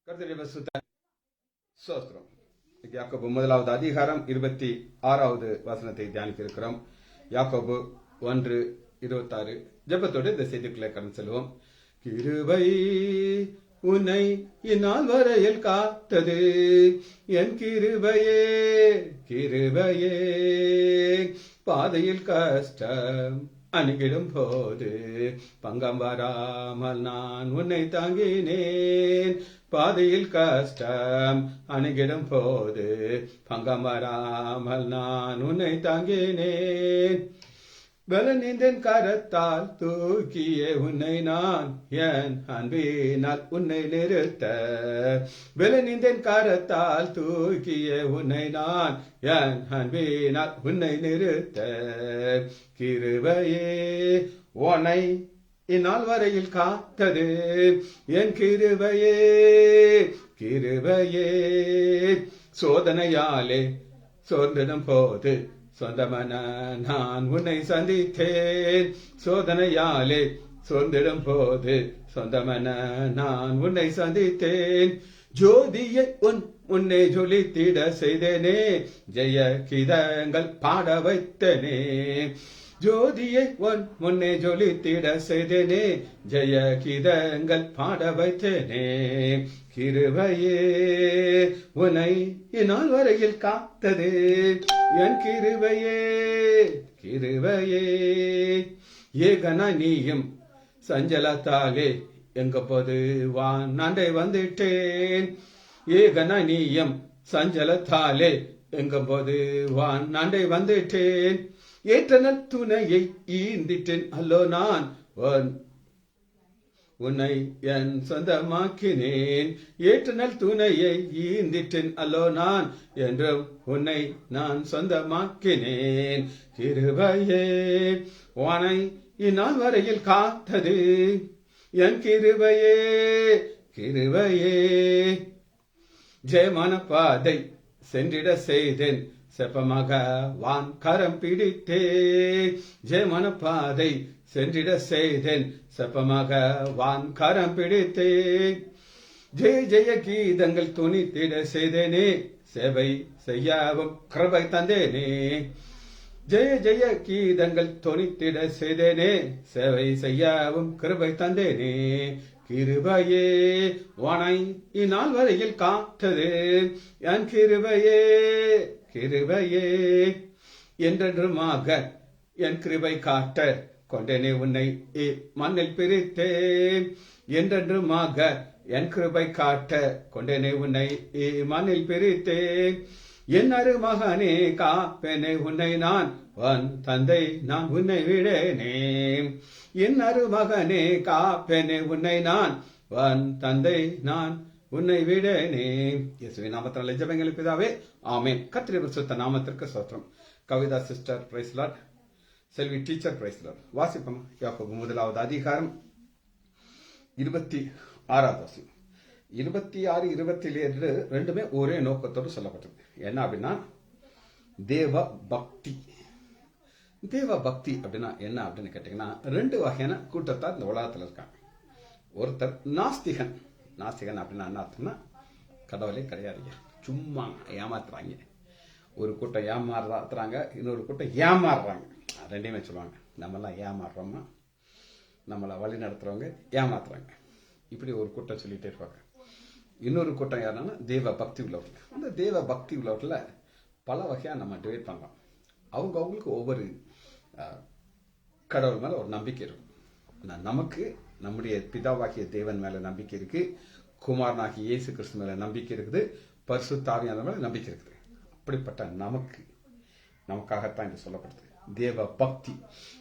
கர்த்தருடைய பரிசுத்த ஸ்தோத்திரம். யாக்கோபு முதலாவது அதிகாரம் 26வது வசனத்தை தியானிக்க இருக்கிறோம். யாக்கோபு 1:26. ஜெபத்தோடு இந்த செய்திக்குள்ளே கடந்து செல்வோம். கிருபை உன்னை இந்நாள் வரையில் காத்தது, என் கிருபையே கிருபையே. பாதையில் கஷ்டம் அணுகிடும் போது பங்கம் வராமல் நான் உன்னை தாங்கினேன். பாதையில் கஷ்டம் அணுகிடும் போது பங்கம் வராமல் நான் உன்னை தாங்கினேன். பலனிந்தன் கரத்தால் தூக்கிய உன்னை நான் என் அன்பினால் உன்னை நிறுத்த. பலனிந்தன் கரத்தால் தூக்கிய உன்னை நான் என் அன்பினால் உன்னை நிறுத்த. கிருபையே உன்னை இந்நாள் வரையில் காத்தது, என் கிருபையே கிருபையே. சோதனையாலே சோர்ந்திடும் போது சொந்தமான நான் உன்னை சந்தித்தேன். சோதனையாலே சோர்ந்திடும் போது சொந்தமான நான் உன்னை சந்தித்தேன். ஜோதியை உன்னை ஜொலித்திட செய்தேனே, ஜெய கீதங்கள் பாட வைத்தனே. ஜோதியை முன்னே ஜொலித்திட செய்தேனே, ஜெய கீதங்கள் பாட வைத்தேனே. கிருபையே உன்னை இந்நாள் வரையில் காத்தது, என் கிருபையே கிருபையே. ஏகனா நீயும் சஞ்சலத்தாலே எங்க போது வான் நாண்டை வந்துட்டேன். ஏகனா நீயும் சஞ்சலத்தாலே எங்க போது வான் நாண்டை வந்துட்டேன். ஏற்றனல் துணையை ஈந்திட்டேன் அல்லோ நான் உன்னை என் சொந்தமாக்கினேன். ஏற்றனல் துணையை ஈந்திட்டேன் அல்லோ நான் என்றும் உன்னை நான் சொந்தமாக்கினேன். கிருபையே உன்னை இந்நாள் வரையில் காத்தது, என் கிருபையே கிருபையே. ஜெயமான பாதை சென்றிட செய்தேன், செப்பமாக வான் கரம் பிடித்தே. ஜெயமான பாதை சென்றிட செய்தேன், செப்பமாக வான் கரம் பிடித்தே. ஜெய ஜெய கீதங்கள் துணித்திட செய்தேனே, சேவை செய்யவும் கிருபை தந்தேனே. ஜெய ஜெய கீதங்கள் துணித்திட செய்தேனே, சேவை செய்யவும் கிருபை தந்தேனே. கிருபையே உன்னை இந்நாள் வரையில் காத்தது, என் கிருபையே கிருபையே. என்றென்றுமாக என் கிருபை காட்ட கொண்டேனே உன்னை மண்ணில் பிரித்தேன். என்றென்றுமாக என் கிருபை காட்ட கொண்டேனே உன்னை மண்ணில் பிரித்தேன். என் அருமகனே காப்பேனே உன்னை நான் உன் தந்தை நான் உன்னை விடேனே. என் அருமகனே காப்பேனே உன்னை நான் உன் தந்தை நான் உன்னை விடேனே. இயேசுவின் நாமத்தினாலே ஜெபங்கள் பிதாவே, ஆமென். கர்த்தருடைய பரிசுத்த நாமத்திற்கு ஸ்தோத்திரம். கவிதா சிஸ்டர் பிரைஸ் லார்ட், செல்வி டீச்சர் பிரைஸ் லார்ட். வாசிப்போம். யாக்கோபு முதலாவது அதிகாரம் 26வது வசனம். 26, 27 ரெண்டுமே ஒரே நோக்கத்தோடு சொல்லப்பட்டது. என்ன அப்படின்னா தேவ பக்தி. தேவ பக்தி அப்படின்னா என்ன அப்படின்னு கேட்டீங்கன்னா, ரெண்டு வகையான கூட்டத்தார் இந்த உலகத்தில் இருக்காங்க. ஒருத்தர் நாஸ்திகன். நாஸ்திகன் அப்படின்னா என்ன அர்த்தம்னா, கடவுளே கிடையாதுங்க, சும்மா ஏமாத்துறாங்க. ஒரு கூட்டம் ஏமாறுறாங்க, இன்னொரு கூட்டம் ஏமாறுறாங்க. ரெண்டையுமே சொல்லுவாங்க. நம்மளாம் ஏமாறுறோமா, நம்மளை வழி நடத்துறவங்க ஏமாத்துறாங்க. இப்படி ஒரு கூட்டம் சொல்லிட்டே இருப்பாங்க. இன்னொரு கூட்டம் யாருன்னா தேவ பக்தி உள்ளவர்கள். அந்த தேவ பக்தி உள்ளவர்களை பல வகையாக நம்ம டிவைட் பண்ணலாம். அவங்களுக்கு ஒவ்வொரு கடவுள் மேலே ஒரு நம்பிக்கை இருக்கும். நமக்கு நம்முடைய பிதாவாகிய தேவன் மேலே நம்பிக்கை இருக்கு, குமாரனாகிய இயேசு கிறிஸ்து மேலே நம்பிக்கை இருக்குது, பரிசுத்த ஆவியானவர் மேலே நம்பிக்கை இருக்குது. அப்படிப்பட்ட நமக்காகத்தான் இது சொல்லப்படுது தேவ பக்தி.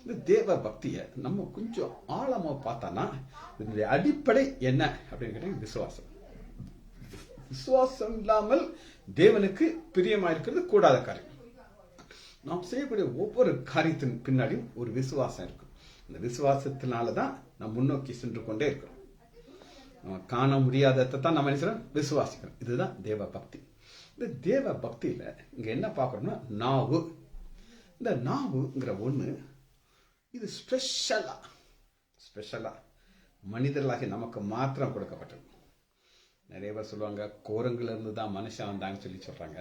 இந்த தேவ பக்தியை நம்ம கொஞ்சம் ஆழமா பார்த்தோம்னா, இதனுடைய அடிப்படை என்ன அப்படின்னு கேட்டீங்கன்னா விசுவாசம். விசுவாசம் இல்லாமல் தேவனுக்கு பிரியமா இருக்கிறது கூடாத காரியம். நாம் செய்யக்கூடிய ஒவ்வொரு காரியத்தின் பின்னாடியும் ஒரு விசுவாசம் இருக்கும். இந்த விசுவாசத்தினாலதான் நாம் முன்னோக்கி சென்று கொண்டே இருக்கிறோம். நம்ம காண முடியாததை தான் நம்ம விசுவாசிக்கிறோம். இதுதான் தேவ பக்தி. இந்த தேவ பக்தியில இங்க என்ன பார்க்கறோம்னா, நாவு. இந்த நாவுங்கிற ஒண்ணு இது ஸ்பெஷலா மனிதர்களாகி நமக்கு மாத்திரம் கொடுக்கப்பட்டது. நிறைய பேர் சொல்லுவாங்க குரங்குல இருந்து தான் மனுஷன் வந்தாங்கன்னு சொல்லி சொல்றாங்க.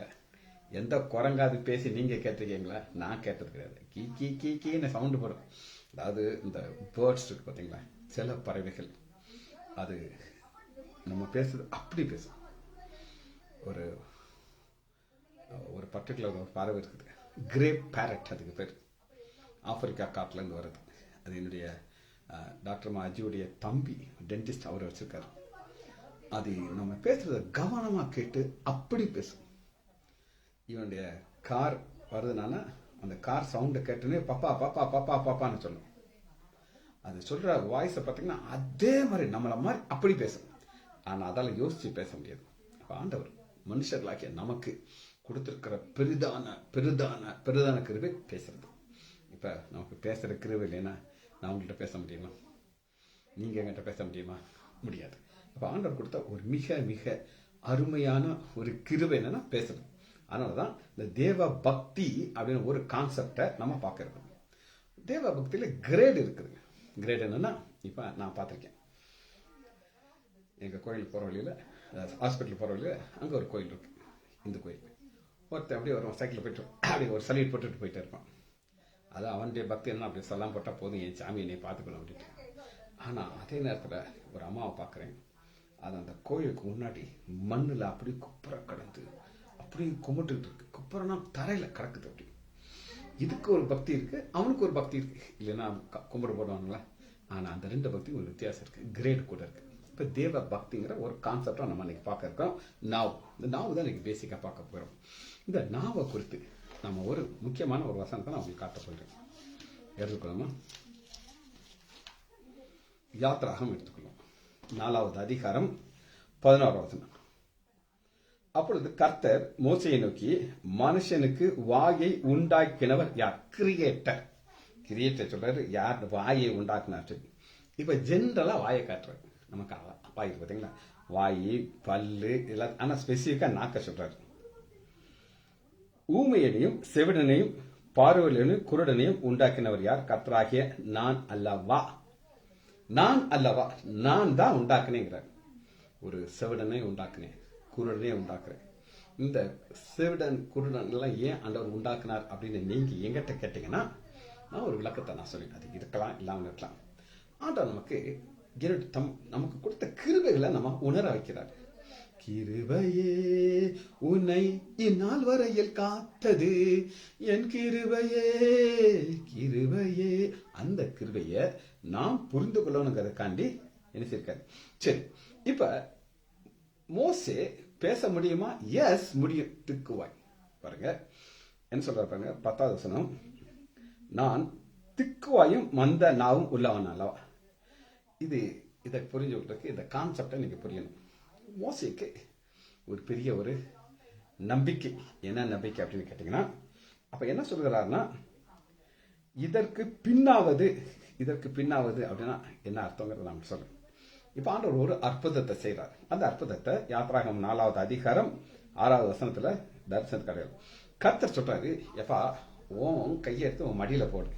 எந்த குரங்காது பேசி நீங்க கேட்டிருக்கீங்களா? நான் கேட்டது கிடையாது. கீ கீ கீ கீன்னு சவுண்டு போடும். அதாவது இந்த பேர்ட்ஸ் இருக்கு பார்த்தீங்களா, சில பறவைகள் அது நம்ம பேசுறது அப்படி பேசும். ஒரு ஒரு பர்டிகுலர் ஒரு பறவை இருக்குது, கிரே பேரட் அதுக்கு பேர். ஆப்பிரிக்கா காட்டிலேருந்து வருது. அது என்னுடைய டாக்டர் அஜியுடைய தம்பி டென்டிஸ்ட், அவர் வச்சிருக்காரு. அது நம்ம பேசுறத கவனமாக கேட்டு அப்படி பேசும். இவனுடைய கார் வருதுனால அந்த கார் சவுண்டை கேட்டுன்னு பாப்பா பாப்பா பாப்பா பாப்பான்னு சொல்லும். அது சொல்ற வாய்ஸை பார்த்தீங்கன்னா அதே மாதிரி நம்மள மாதிரி அப்படி பேசும். ஆனால் அதால் யோசிச்சு பேச முடியாது. அப்போ ஆண்டவர் மனுஷர்களாக்கிய நமக்கு கொடுத்துருக்கிற பெரிதான பெரிதான பெரிதான கிருபை பேசுறது. இப்போ நமக்கு பேசுகிற கிருபை இல்லைன்னா நான் உங்கள்கிட்ட பேச முடியுமா? நீங்கள் என்கிட்ட பேச முடியுமா? முடியாது. அப்போ ஆண்டவர் கொடுத்த ஒரு மிக மிக அருமையான ஒரு கிருபை என்னன்னா பேசுறது. அதனால தான் இந்த தேவ பக்தி அப்படின்னு ஒரு கான்செப்டை நம்ம பார்க்கறது. தேவ பக்தியில் கிரேட் இருக்குதுங்க. கிரேட் என்னன்னா, இப்போ நான் பார்த்துருக்கேன், எங்கள் கோயில் போகிற வழியில், ஹாஸ்பிட்டல் போகிற வழியில் அங்கே ஒரு கோயில் இருக்கு. இந்த கோயில் ஒருத்தர் அப்படியே வருவான், சைக்கிளில் போயிட்டு அப்படி ஒரு சல்யூட் போட்டுட்டு போயிட்டே இருப்பான். அது அவனுடைய பக்தி என்ன, அப்படி சொல்லாம் போட்டால் போதும், என் சாமி என்னை பார்த்துக்கணும் அப்படின்ட்டு. ஆனால் அதே நேரத்தில் ஒரு அம்மாவை பார்க்குறேன், அது அந்த கோயிலுக்கு முன்னாடி மண்ணில் அப்படி குப்புற கடந்து அப்படி கும்பிட்டுக்கிட்டு இருக்கு. குப்புறனா தரையில் கிடக்குது. அப்படி இதுக்கு ஒரு பக்தி இருக்கு, அவனுக்கு ஒரு பக்தி இருக்கு. இல்லைன்னா கும்பிட போடுவாங்களா? ஆனால் அந்த ரெண்டு பக்தியும் ஒரு வித்தியாசம் இருக்கு, கிரேட் கூட இருக்கு. இப்போ தேவ பக்திங்கிற ஒரு கான்செப்டை நம்ம இன்னைக்கு பார்க்க இருக்கோம். இந்த நாவு தான் இன்னைக்கு பேசிக்காக பார்க்க போகிறோம். இந்த நாவை குறித்து நம்ம ஒரு முக்கியமான ஒரு வசனத்தை நான் உங்களுக்கு காட்ட போகிறேன். எடுத்துக்கலாமா? யாத்ராகம் எடுத்துக்கணும், 4வது அதிகாரம் 11வது வசனம். அப்பொழுது கர்த்தர் மோசையை நோக்கி, மனுஷனுக்கு வாயை உண்டாக்கினவர் யார்? கிரியேட்டர் சொல்றாரு, யார் வாயை உண்டாக்குனார். இப்ப ஜென்ரலா வாயை காட்டுறாரு. நமக்கு வாய் பார்த்தீங்களா, வாய் பல்லு எல்லாம். ஆனா ஸ்பெசிபிக்கா நாக்க சொல்றாரு. ஊமையனையும் செவிடனையும் பார்வையனையும் குருடனையும் உண்டாக்கினவர் யார்? கர்த்தராகிய நான் அல்லவா. நான் அல்லவா, நான் தான் உண்டாக்குனேங்கிறார். ஒரு செவிடனை உண்டாக்குனேன், குருடனே உண்டாக்குறேன். இந்த செவிடன் குருடன் எல்லாம் ஏன் ஆண்டவர் உண்டாக்குனார் அப்படின்னு நீங்க எங்கிட்ட கேட்டீங்கன்னா, நான் ஒரு விளக்கத்தை நான் சொல்லிட்டேன். அது இருக்கலாம், இல்லாமல் இருக்கலாம். ஆண்டவர் நமக்கு கொடுத்த கிருபைகளை நம்ம உணர வைக்கிறார். கிருபையே உன்னை இந்நாள் வரையில் காத்தது, என் கிருபையே கிருபையே. அந்த கிருபைய நாம் புரிந்து கொள்ளணுங்கிறதுக்காண்டி என்ன செய்யிருக்காரு. சரி, இப்ப மோசே பேச முடியுமா? எஸ், முடியும். திக்குவாய் பாருங்க என்ன சொல்ற பாருங்க, 10வது வசனம். நான் திக்குவாயும் மந்த நாவும் உள்ளவன் அல்லவா. இதை புரிஞ்சுக்கிறதுக்கு இந்த கான்செப்டை நீங்க புரியணும். மோசேக்கு ஒரு பெரிய ஒரு நம்பிக்கை. என்ன நம்பிக்கை அப்படின்னு கேட்டீங்கன்னா, அப்ப என்ன சொல்கிறாருன்னா, இதற்கு பின்னாவது அப்படின்னா என்ன அர்த்தங்கிறத நான் சொல்றேன். இப்ப ஆண்டவர் ஒரு அற்புதத்தை செய்யறார். அந்த அற்புதத்தை யாத்ராகம் 4வது அதிகாரம் 6வது வசனத்துல தரிசனத்து கிடையாது. கர்த்தர் சொல்றாரு, எப்பா உன் கையை எடுத்து உன் மடியில போடு,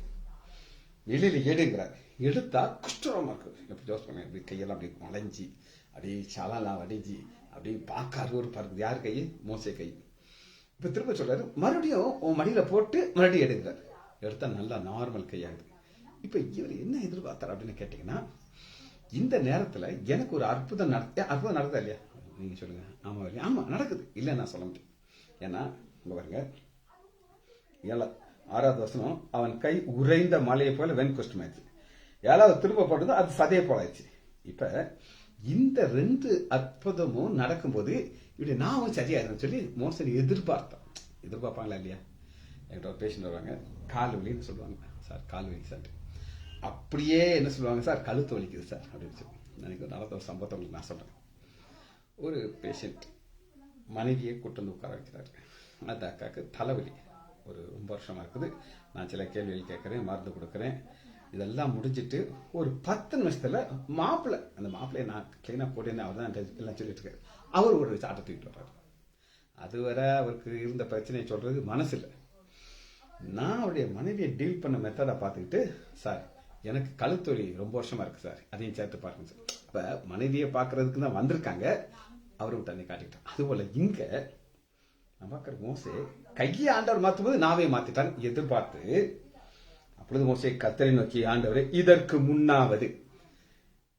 வெளியில எடுங்கிறார். எடுத்தா குஷ்டரோமா இருக்கு. எப்படி ஜோஸ் பண்ண, இப்படி கையெல்லாம் அப்படி மலைஞ்சி அப்படியே சலலாம் வடிஞ்சி அப்படியே பார்க்க அருவருப்பா இருக்குது. யார் கை? மோசே கை. இப்ப திரும்ப சொல்றாரு, மறுபடியும் உன் மடியில போட்டு மறுபடியும் எடுக்கிறார். எடுத்தா நல்லா நார்மல் கையாகுது. இப்ப இவர் என்ன எதிர்பார்த்தார் அப்படின்னு கேட்டீங்கன்னா, இந்த நேரத்துல எனக்கு ஒரு அற்புதம் நடக்குதா இல்லையா? நீங்க சொல்லுங்க. ஆமா இல்லையா? ஆமா நடக்குது, இல்ல நான் சொல்ல முடியும். ஏன்னா பாருங்க, 6வது வசனம், அவன் கை உறைந்த மலையை போல வெண்குஷ்டமாயிடுச்சு. 7வது திரும்ப போட்டது, அது சதையை போல ஆயிடுச்சு. இப்ப இந்த 2 அற்புதமும் நடக்கும்போது இப்படி நாமும் சரியாயிருன்னு சொல்லி மோசடி எதிர்பார்ப்பாங்களா இல்லையா? என்கிட்ட ஒரு பேஷண்ட் வருவாங்க, கால் வலின்னு சொல்லுவாங்க. சார் கால் வலி சார். அப்படியே என்ன சொல்லுவாங்க, சார் கழுத்து வலிக்குது சார் அப்படின்னு சொல்லி. எனக்கு நடந்த ஒரு சம்பவத்தை உங்களுக்கு நான் சொல்றேன். ஒரு பேஷண்ட் மனைவியை கூட்டு வந்து உட்கார வைக்கிறாரு. அந்த அக்காவுக்கு தலைவலி ஒரு ரொம்ப வருஷமா இருக்குது. நான் சில கேள்விகள் கேட்கறேன், மருந்து கொடுக்குறேன். இதெல்லாம் முடிஞ்சிட்டு ஒரு 10 நிமிஷத்துல அந்த மாப்பிள்ளையை நான் கிளீனா போட்டேன்னு அவர் தான் எல்லாம் சொல்லிட்டு இருக்காரு. அவர் ஒரு சாட்டை தூக்கிட்டு வர்றாரு. அதுவரை அவருக்கு இருந்த பிரச்சனையை சொல்றது மனசு இல்லை. நான் அவருடைய மனைவியை டீல் பண்ண மெத்தடை பார்த்துக்கிட்டு, சார் எனக்கு கழுத்தொலி ரொம்ப வருஷமா இருக்கு சார், அதையும் சேர்த்து பாருங்க சார். இப்ப மனைவியை பார்க்கறதுக்கு தான் வந்திருக்காங்க, அவரு தன்னை காட்டிக்கிட்டார். அதுபோல இங்க நான் பார்க்குற மோசே கையை ஆண்டவர் மாற்றும் போது நாவே மாத்திட்டான் எதிர்பார்த்து. அப்பொழுது மோசே கர்த்தரை நோக்கி, ஆண்டவரே இதற்கு முன்னாவது.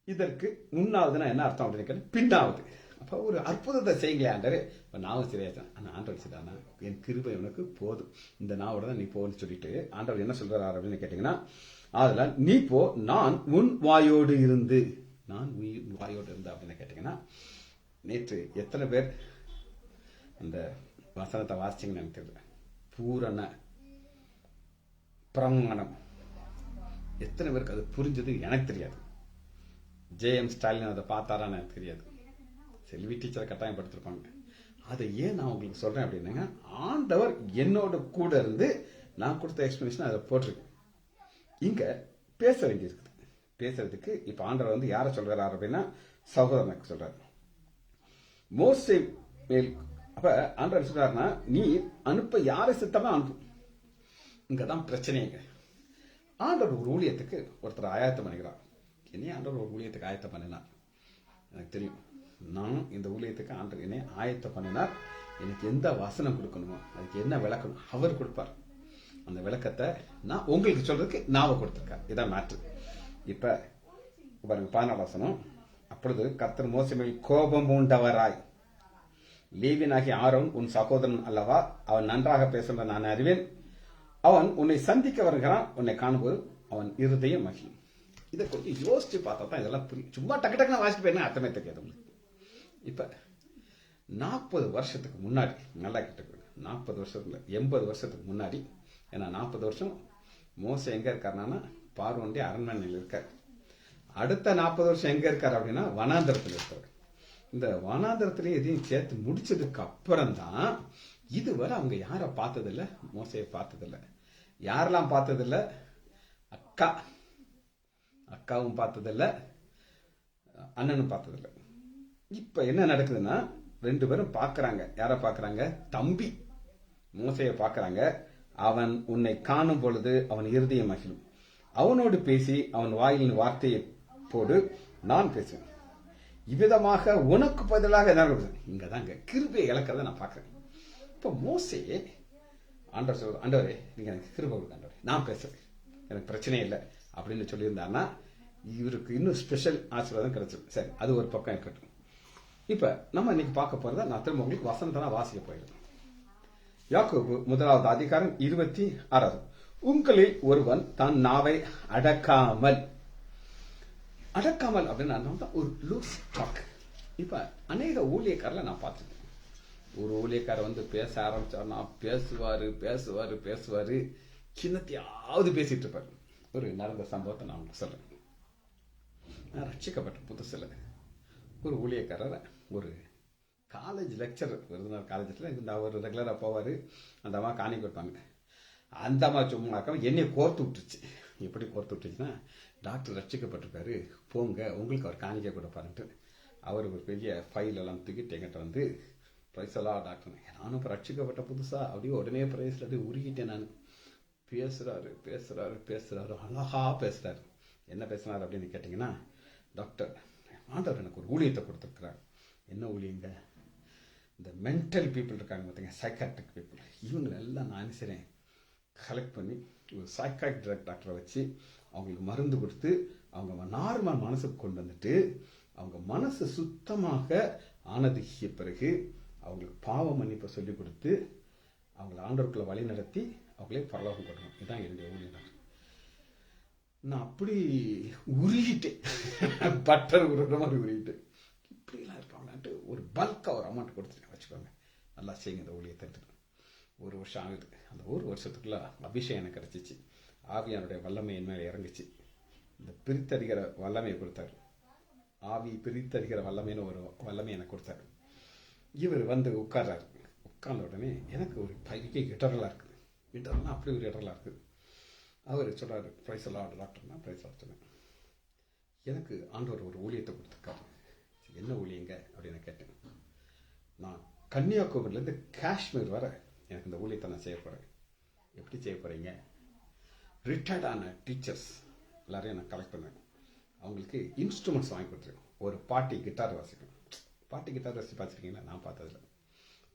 இதற்கு முன்னாவதுன்னா என்ன அர்த்தம் அப்படின்னு பின்னாவது. அப்போ ஒரு அற்புதத்தை செய்யுங்களே ஆண்டவர். இப்போ நாவும் சரியாச்சான். ஆனால் ஆண்டவர் சரிதானா, என் கிருபை உனக்கு போதும், இந்த நாவோட தான் நீ போன்னு சொல்லிட்டு ஆண்டவர் என்ன சொல்றாரு அப்படின்னு கேட்டீங்கன்னா, அதெல்லாம் நீ போ, நான் உன் வாயோடு இருந்து. நான் வாயோடு இருந்து அப்படின்னு கேட்டீங்கன்னா, நேற்று எத்தனை பேர் அந்த வசனத்தை வாசிச்சிங்கன்னு எனக்கு தெரியல. பூரண பிரமாணம் எத்தனை பேருக்கு அது புரிஞ்சது எனக்கு தெரியாது. ஜேஎம் ஸ்டாலின் அதை பார்த்தாரான்னு எனக்கு தெரியாது. செல்வி டீச்சரை கட்டாயப்படுத்திருப்பாங்க. அதை ஏன் நான் உங்களுக்கு சொல்றேன் அப்படின்னா, ஆண்டவர் என்னோட கூட இருந்து நான் கொடுத்த எக்ஸ்பிளனேஷன் அதை போட்டிருக்கு. இங்க பேச வேண்டியிருக்குது. பேசுறதுக்கு இப்ப ஆண்டவர் வந்து யாரை சொல்றாரு அப்படின்னா, சகோதரனுக்கு சொல்றாரு. மோசே மேல் அப்ப ஆண்டவர் சொல்றாருன்னா, நீ அனுப்ப யாரை சித்தமா அனுப்பு. இங்கதான் பிரச்சனைங்க. ஆண்டவர் ஒரு ஊழியத்துக்கு ஒருத்தர் ஆயத்தம் பண்ணிக்கிறார். என்னைய ஆண்டவர் ஒரு ஊழியத்துக்கு ஆயத்தம் பண்ணினார் எனக்கு தெரியும். நான் இந்த ஊழியத்துக்கு ஆண்டவர் என்னை ஆயத்தம் பண்ணினார். எனக்கு எந்த வசனம் கொடுக்கணுமோ, அதுக்கு என்ன விளக்கணும் அவர் கொடுப்பார். அந்த விளக்கத்தை நான் உங்களுக்கு சொல்றதுக்கு நாவ கொடுத்திருக்கார். இதான் மேட்ரு. இப்ப பாருங்க 14 வசனம். அப்பொழுது கர்த்தர் மோசே மேல் கோபம் உண்டவராய், லேவியனாகிய ஆரோன் உன் சகோதரன் அல்லவா, அவன் நன்றாக பேசுகிற நான் அறிவேன். அவன் உன்னை சந்திக்க வருகிறான், உன்னை காணும்போது அவன் இருதயம் மகிழும். இதை கொஞ்சம் யோசிச்சு பார்த்தா தான் இதெல்லாம் புரியும். சும்மா டக்கு டக்குன்னு வாசிட்டு போயிருந்தா அர்த்தமே தெரியாது உங்களுக்கு. இப்ப 40 வருஷத்துக்கு முன்னாடி, நல்லா கிட்ட 40 வருஷத்துல 80 வருஷத்துக்கு முன்னாடி, ஏன்னா 40 வருஷம் மோசே எங்க இருக்காருனா பார்வோனுடைய அரண்மனையில் இருக்கார். அடுத்த 40 வருஷம் எங்க இருக்காரு அப்படின்னா வனாந்தரத்தில் இருக்காரு. இந்த வனாந்தரத்திலேயே எதையும் சேர்த்து முடிச்சதுக்கு அப்புறம் தான் இதுவரை அவங்க யாரை பார்த்ததில்ல, மோசையை பார்த்ததில்ல. யாரெல்லாம் பார்த்ததில்ல? அக்காவும் பார்த்ததில்ல, அண்ணனும் பார்த்ததில்ல. இப்ப என்ன நடக்குதுன்னா, 2 பேரும் பார்க்கறாங்க. யாரை பார்க்கறாங்க? தம்பி மோசையை பார்க்கறாங்க. அவன் உன்னை காணும் பொழுது அவன் இருதயம் மகிழும், அவனோடு பேசி அவன் வாயில் வார்த்தையை போடு, நான் பேசுவேன், இவ்விதமாக உனக்கு பதிலாக இங்கதாங்க கிருபையை இழக்கிறத நான் பார்க்கிறேன். இப்ப மோசே ஆண்டவர் சொல்ற, ஆண்டவரே நீங்க எனக்கு கிருபை கொடுங்க ஆண்டவரே, நான் பேசுறேன், எனக்கு பிரச்சனை இல்லை அப்படின்னு சொல்லியிருந்தாருன்னா இவருக்கு இன்னும் ஸ்பெஷல் ஆசீர்வாதம் கிடைச்சிடும். சரி, அது ஒரு பக்கம் இருக்கட்டும். இப்ப நம்ம இன்னைக்கு பார்க்க போறத நான் திரும்ப உங்களுக்கு வசனத்தை தான் வாசிக்க போயிடுறேன். யாக்கோபு 1வது அதிகாரம் 26. உங்களில் ஒருவன் தன் நாவை அடக்காமல் அப்படின்னா ஒரு லூஸ் டாக். இப்ப அநேக ஊழியக்காரல நான் பார்த்துட்டேன். ஒரு ஊழியக்காரர் வந்து பேச ஆரம்பிச்சார்னா பேசுவாரு சின்னத்தையாவது பேசிட்டு இருப்பாரு. ஒரு நடந்த சம்பவத்தை நான் உங்களுக்கு சொல்றேன். நான் ரட்சிக்கப்பட்ட புதுசுல ஒரு ஊழியக்காரர் ஒரு காலேஜ் லெக்சரர், விருதுநகர் காலேஜில் இந்த அவர் ரெகுலராக போவார். அந்த அம்மா காணி கொடுப்பாங்க. அந்த அம்மா சும்மாக்காம என்னை கோர்த்து விட்டுருச்சு. எப்படி கோர்த்து விட்டுச்சுன்னா, டாக்டர் ரட்சிக்கப்பட்டிருக்காரு, போங்க உங்களுக்கு அவர் காணிக்க கொடுப்பாருன்ட்டு அவர் ஒரு பெரிய ஃபைல் எல்லாம் தூக்கிட்டு என்கிட்ட வந்து, பிரைஸெல்லாம் டாக்டர், நானும் இப்போ ரட்சிக்கப்பட்ட புதுசா அப்படியே உடனே பிரைஸில் அப்படியே உருகிட்டேன். நான் பேசுறாரு அழகா பேசுறாரு. என்ன பேசுறாரு அப்படின்னு கேட்டீங்கன்னா, டாக்டர் ஆண்டவர் எனக்கு ஒரு ஊழியத்தை கொடுத்துருக்கிறார். என்ன ஊழியங்க? இந்த மென்டல் பீப்புள் இருக்காங்க பார்த்தீங்க, சைக்காட்ரிக் பீப்புள், இவங்க எல்லாம் நான் செய்கிறேன் கலெக்ட் பண்ணி ஒரு சைக்காட்ரிக் டாக்டரை வச்சு அவங்களுக்கு மருந்து கொடுத்து அவங்க நார்மல் மனசுக்கு கொண்டு வந்துட்டு அவங்க மனசு சுத்தமாக ஆனதுக்கு பிறகு அவங்களுக்கு பாவ மன்னிப்பை சொல்லிக் கொடுத்து அவங்கள ஆண்டவருக்குள்ள வழி நடத்தி அவங்களே பரலோகம் கொடுக்கணும். இதுதான் என்னுடைய ஊழியர். நான் அப்படி உருகிட்டேன், பட்டர் உருகிற மாதிரி உருகிட்டேன். இப்படிலாம் இருப்பாங்களான்ட்டு ஒரு பல்காக ஒரு அமௌண்ட் கொடுத்துருக்கேன், வச்சுக்கோங்க, நல்லா செய்யுங்க இந்த ஊழியத்தை. 1 வருஷம் ஆகுது. அந்த 1 வருஷத்துக்குள்ள அபிஷேகம் எனக்கு கிடைச்சிச்சு. ஆவியானுடைய வல்லமை என் மேலே இறங்குச்சு. இந்த பிரித்தறிகிற வல்லமையை கொடுத்தாரு. ஆவி பிரித்தறிகிற வல்லமைன்னு ஒரு வல்லமை எனக்கு கொடுத்தாரு. இவர் வந்து உட்கார்றாரு. உட்கார்ந்த உடனே எனக்கு ஒரு பைக்கு இடரலாக இருக்குது. இடர்னா அப்படி ஒரு இடரலாக இருக்குது. அவர் சொல்றாரு, பிரைஸ் எல்லாம் டாக்டர்னா பிரைஸ் சொன்னேன். எனக்கு ஆண்டவர் ஒரு ஊழியத்தை கொடுத்துருக்காரு. என்ன ஊழியங்க அப்படின்னு கேட்டேன். நான் கன்னியாகுமரியிலேருந்து காஷ்மீர் வர எனக்கு இந்த ஊழியத்தை நான் செய்ய போகிறேன். எப்படி செய்ய போகிறீங்க? ரிட்டையர்டான டீச்சர்ஸ் எல்லாரையும் நான் கலெக்ட் பண்ணேன். அவங்களுக்கு இன்ஸ்ட்ருமெண்ட்ஸ் வாங்கி கொடுத்துருக்கேன். ஒரு பாட்டி கிட்டார் வாசிக்கணும், பாட்டு கிட்டார் ரசித்து பார்த்துருக்கீங்களா? நான் பார்த்ததில்ல.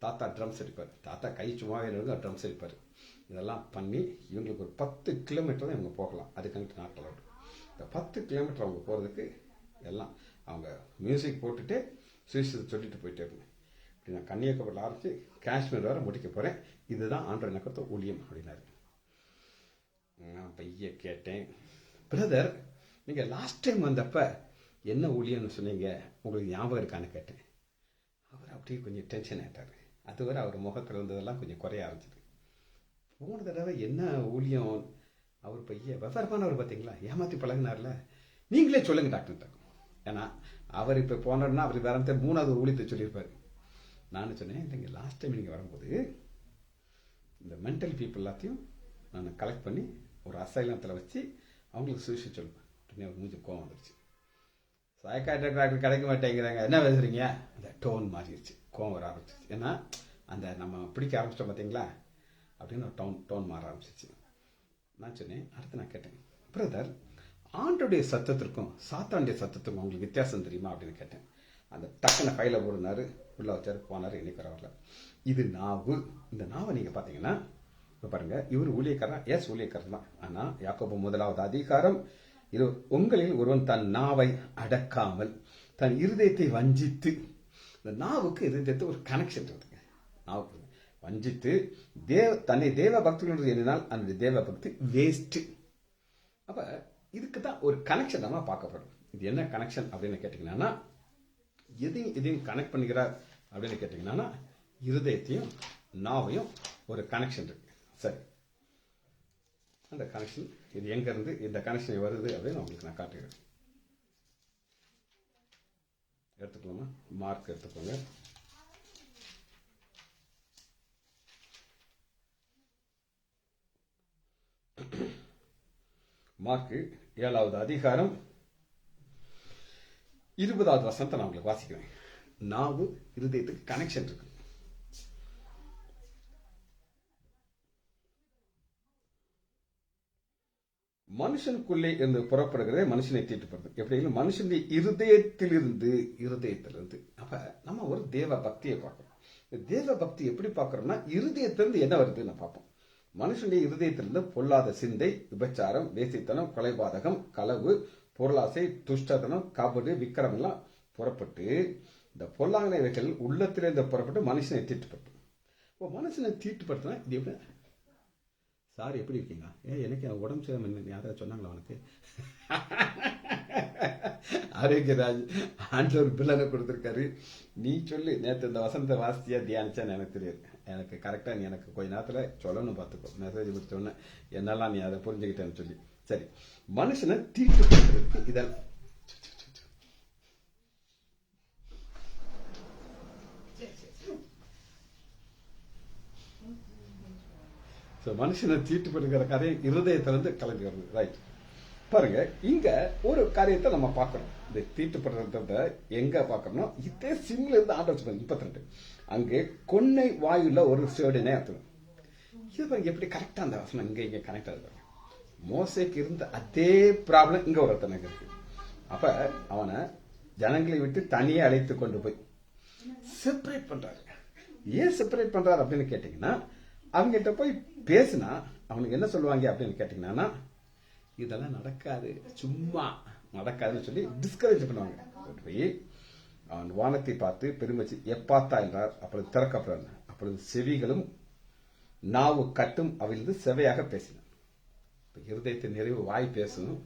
தாத்தா ட்ரம்ஸ் அடிப்பார், தாத்தா கை சும்மாவே இருக்கும், ட்ரம்ஸ் அடிப்பார். இதெல்லாம் பண்ணி இவங்களுக்கு ஒரு 10 கிலோமீட்டர் தான் இவங்க போகலாம். அதுக்கு நாட்கள் ஆகும். இந்த 10 கிலோமீட்டர் அவங்க போகிறதுக்கு எல்லாம் அவங்க மியூசிக் போட்டுட்டு சுவிசேஷத்தை சொல்லிட்டு போயிட்டே இருந்தேன். இப்படி நான் கன்னியாகுமரியில் ஆரம்பித்து காஷ்மீர் வர முடிக்க போகிறேன். இதுதான் ஆண்டவர் எனக்கு கொடுத்த ஊழியம் அப்படின்னாரு. நான் பைய கேட்டேன், பிரதர் நீங்கள் லாஸ்ட் டைம் வந்தப்ப என்ன ஊழியம்னு சொன்னீங்க, உங்களுக்கு ஞாபகம் இருக்கான்னு கேட்டேன். அவர் அப்படியே கொஞ்சம் டென்ஷன் ஆகிட்டார். அதுவரை அவர் முகத்தில் இருந்ததெல்லாம் கொஞ்சம் குறைய ஆரம்பிச்சிது. போன தடவை என்ன ஊழியம், அவர் பைய விவரமானவர் பார்த்தீங்களா, ஏமாற்றி பழகினார்ல, நீங்களே சொல்லுங்க டாக்டர். ஏன்னா அவர் இப்போ போனோன்னா அவர் வேற 3வது ஊழியத்தை சொல்லியிருப்பார். நான் சொன்னேன், இல்லைங்க லாஸ்ட் டைம் நீங்கள் வரும்போது இந்த மென்டல் பீப்புள் எல்லாத்தையும் நான் கலெக்ட் பண்ணி ஒரு அசைலத்தில் வச்சு அவங்களுக்கு சுவிசேஷம் சொல்லுவேன் அப்படின்னு அவர் மூஞ்சி கோவம் வந்துருச்சு. சைக்காட்ரிக் டாக்டர் கிடைக்க மாட்டேங்கிறாங்க, என்ன பேசுறீங்க, அந்த டோன் மாறிடுச்சு, கோவம் வர ஆரம்பிச்சிச்சு. ஏன்னா அந்த நம்ம பிடிக்க ஆரம்பிச்சிட்டோம் பார்த்தீங்களா அப்படின்னு ஒரு டோன் மாற ஆரம்பிச்சிச்சு. நான் சொன்னேன், அடுத்து நான் கேட்டேன், பிரதர் ஆண்டோடைய சத்தத்திற்கும் சாத்தானுடைய சத்தத்துக்கும் உங்களுக்கு வித்தியாசம் தெரியுமா அப்படின்னு கேட்டேன். அந்த டக்குன்னு கையில போடுனாரு, உள்ள வச்சாரு, போனாரு, இன்னைக்கு வரல. இது நாவு. இந்த நாவை நீங்க பாத்தீங்கன்னா இப்ப பாருங்க, இவர் ஊழியக்காரன், ஊழியக்காரன் தான். ஆனா யாக்கோபு 1வது அதிகாரம் இது, உங்களில் ஒருவன் தன் நாவை அடக்காமல் தன் இருதயத்தை வஞ்சித்து, இந்த நாவுக்கு இருதயத்தை ஒரு கனெக்ஷன் இருக்குங்க. நாவுக்கு வஞ்சித்து தன்னை தேவ பக்திகள் எண்ணினால் அந்த தேவ பக்தி வேஸ்ட். அப்ப இதுக்கு தான் ஒரு கனெக்ஷன் நம்ம பார்க்கப்படும். இது என்ன கனெக்ஷன் அப்படின்னு கேட்டீங்கன்னா, எதையும் கனெக்ட் பண்ணிக்கிறார் அப்படின்னு கேட்டீங்கன்னா, இருதயத்தையும் நாவையும் ஒரு கனெக்ஷன் இருக்கு. சரி, அந்த கனெக்ஷன் இது எங்க இருந்து இந்த கனெக்ஷன் வருது அப்படின்னு உங்களுக்கு நான் காட்டுகிறேன். எடுத்துக்கலாமா? மார்க் எடுத்துக்கோங்க. மார்க் 7வது அதிகாரம் 20வது வசனத்தை நான் உங்களுக்கு வாசிக்கிறேன். நாவு இருதயத்துக்கு கனெக்ஷன் இருக்கு. மனுஷனுக்குள்ளே இருந்து புறப்படுகிறதே மனுஷனை தீட்டுப்படுது. எப்படி? மனுஷனுடைய இருதயத்திலிருந்து. அப்ப நம்ம ஒரு தேவ பக்தியை பார்க்கணும். தேவ பக்தி எப்படி பார்க்கறோம்னா, இருதயத்திலிருந்து என்ன வருதுன்னு பார்ப்போம். மனுஷனுடைய இருதயத்திலிருந்து பொல்லாத சிந்தை, விபச்சாரம், வேசித்தனம், கொலைபாதகம், களவு, பொருளாசை, துஷ்டத்தனம், கபடு, விக்கிரம் எல்லாம் புறப்பட்டு, இந்த பொல்லாங்கனைகள் உள்ளத்திலிருந்து புறப்பட்டு மனுஷனை தீட்டுப்படுத்தும். மனுஷனை தீட்டுப்படுத்தினா இது எப்படி? சார் எப்படி இருக்கீங்க? எனக்கு உடம்பு சரியில்லை, யாராவது சொன்னாங்களா உனக்கு? ஆரோக்கியராஜ் ஆண்டவர் பிள்ளை கொடுத்துருக்காரு, நீ சொல்லு. நேற்று இந்த வசந்த வாசியா தியானிச்சான்னு எனக்கு தெரியாது. எனக்கு கரெக்டா நீ எனக்கு கொஞ்ச நேரத்துல சொல்லணும், பார்த்துக்கோ. மெசேஜ் கொடுத்தோன்னு என்னெல்லாம் நீ அதை புரிஞ்சுக்கிட்டேன்னு சொல்லி. சரி, மனுஷனை தீட்டுப்படுத்துறதுக்கு இதெல்லாம் மனுஷனை தீட்டுப்படுகிற காரியம் இருதயத்திலிருந்து கிளம்பி வருது. ரைட், பாருங்க, இங்க ஒரு காரியத்தை நம்ம பார்க்கணும். இந்த தீட்டுப்படுறத எங்க பார்க்கணும்னா, இதே சிம்ல இருந்து ஆண்டவர் 32 அங்கே கொன்னை வாயுல ஒரு சேடினே அர்த்தம். இது எப்படி கரெக்டா அந்த வசனம் இங்க கனெக்ட் ஆகுது. மோசேக்கு இருந்த அதே ப்ராப்ளம் இங்க ஒரு ஒருத்தனுக்கு இருக்கு. அப்ப அவனை ஜனங்களை விட்டு தனியே அழைத்து கொண்டு போய் செப்பரேட் பண்றாரு. ஏன் செப்பரேட் பண்றாரு அப்படின்னு கேட்டீங்கன்னா, அவங்ககிட்ட போய் பேசினா அவனுக்கு என்ன சொல்லுவாங்க அப்படின்னு கேட்டீங்கன்னா, இதெல்லாம் நடக்காது, சும்மா நடக்காதுன்னு சொல்லி டிஸ்கரேஜ் பண்ணுவாங்க. போய் அவன் வானத்தை பார்த்து பெருமச்சி எப்பாத்தா என்றார். அப்பொழுது திறக்கப்படுறான். அப்பொழுது செவிகளும் நாவு கட்டும் அவிழ்ந்து செவையாக பேசினான். இருதயத்தை நிறைவு வாய் பேசணும்.